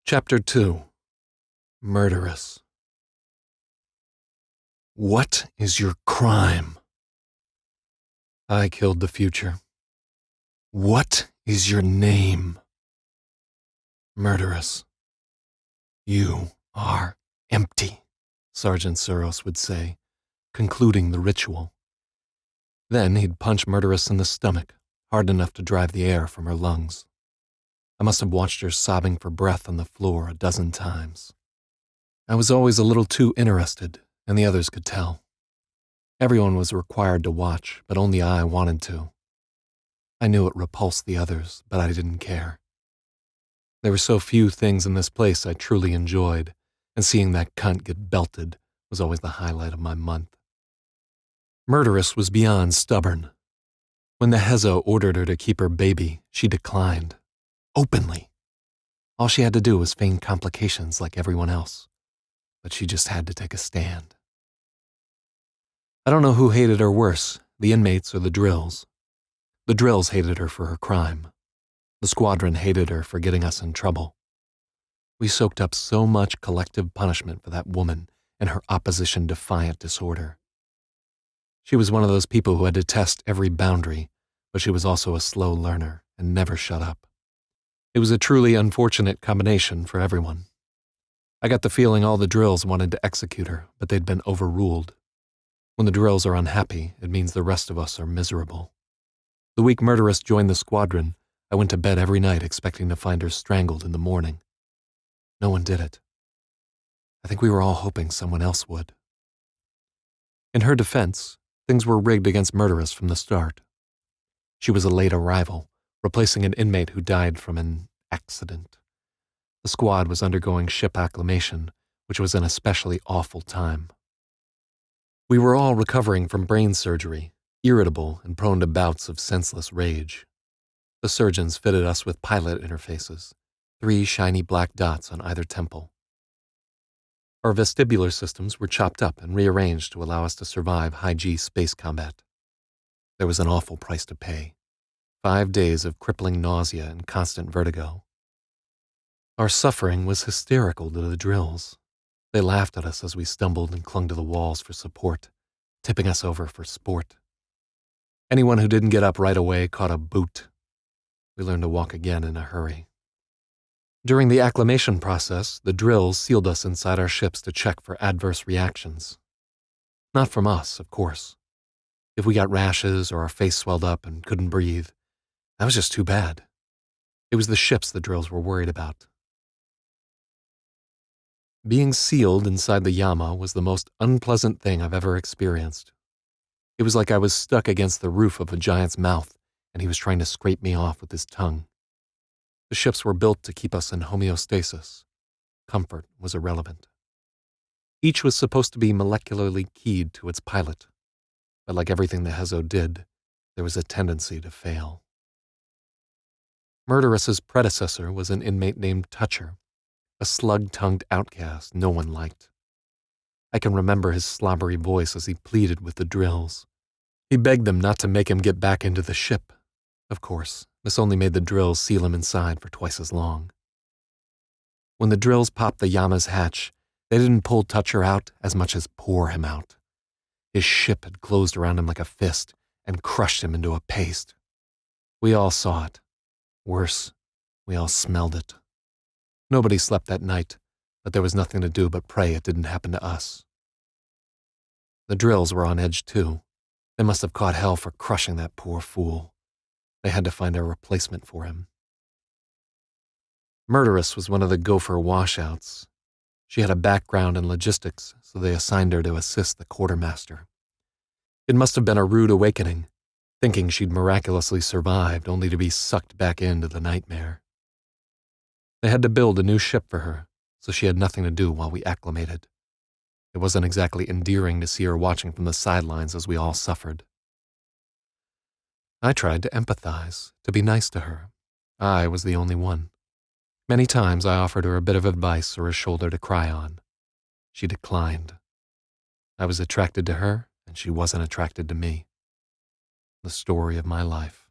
Chapter 2. Murderous. What is your crime? I killed the future. What is your name? Murderous. You are empty, Sergeant Tsuros would say, concluding the ritual. Then he'd punch Murderous in the stomach, hard enough to drive the air from her lungs. I must have watched her sobbing for breath on the floor a dozen times. I was always a little too interested, and the others could tell. Everyone was required to watch, but only I wanted to. I knew it repulsed the others, but I didn't care. There were so few things in this place I truly enjoyed, and seeing that cunt get belted was always the highlight of my month. Murderous was beyond stubborn. When the Hezo ordered her to keep her baby, she declined. Openly. All she had to do was feign complications like everyone else, but she just had to take a stand. I don't know who hated her worse, the inmates or the drills. The drills hated her for her crime. The squadron hated her for getting us in trouble. We soaked up so much collective punishment for that woman and her opposition-defiant disorder. She was one of those people who had to test every boundary, but she was also a slow learner and never shut up. It was a truly unfortunate combination for everyone. I got the feeling all the drills wanted to execute her, but they'd been overruled. When the drills are unhappy, it means the rest of us are miserable. The week Murderous joined the squadron, I went to bed every night expecting to find her strangled in the morning. No one did it. I think we were all hoping someone else would. In her defense, things were rigged against Murderous from the start. She was a late arrival, replacing an inmate who died from an accident. The squad was undergoing ship acclimation, which was an especially awful time. We were all recovering from brain surgery, irritable and prone to bouts of senseless rage. The surgeons fitted us with pilot interfaces, 3 shiny black dots on either temple. Our vestibular systems were chopped up and rearranged to allow us to survive high-G space combat. There was an awful price to pay. 5 days of crippling nausea and constant vertigo. Our suffering was hysterical to the drills. They laughed at us as we stumbled and clung to the walls for support, tipping us over for sport. Anyone who didn't get up right away caught a boot. We learned to walk again in a hurry. During the acclimation process, the drills sealed us inside our ships to check for adverse reactions. Not from us, of course. If we got rashes or our face swelled up and couldn't breathe, that was just too bad. It was the ships the drills were worried about. Being sealed inside the Yama was the most unpleasant thing I've ever experienced. It was like I was stuck against the roof of a giant's mouth, and he was trying to scrape me off with his tongue. The ships were built to keep us in homeostasis. Comfort was irrelevant. Each was supposed to be molecularly keyed to its pilot, but like everything the Hezo did, there was a tendency to fail. Murderous's predecessor was an inmate named Toucher, a slug-tongued outcast no one liked. I can remember his slobbery voice as he pleaded with the drills. He begged them not to make him get back into the ship. Of course, this only made the drills seal him inside for twice as long. When the drills popped the Yama's hatch, they didn't pull Toucher out as much as pour him out. His ship had closed around him like a fist and crushed him into a paste. We all saw it. Worse, we all smelled it. Nobody slept that night, but there was nothing to do but pray it didn't happen to us. The drills were on edge too. They must have caught hell for crushing that poor fool. They had to find a replacement for him. Murderous was one of the gopher washouts. She had a background in logistics, so they assigned her to assist the quartermaster. It must have been a rude awakening, thinking she'd miraculously survived only to be sucked back into the nightmare. They had to build a new ship for her, so she had nothing to do while we acclimated. It wasn't exactly endearing to see her watching from the sidelines as we all suffered. I tried to empathize, to be nice to her, I was the only one. Many times I offered her a bit of advice or a shoulder to cry on. She declined. I was attracted to her, and she wasn't attracted to me. The story of my life.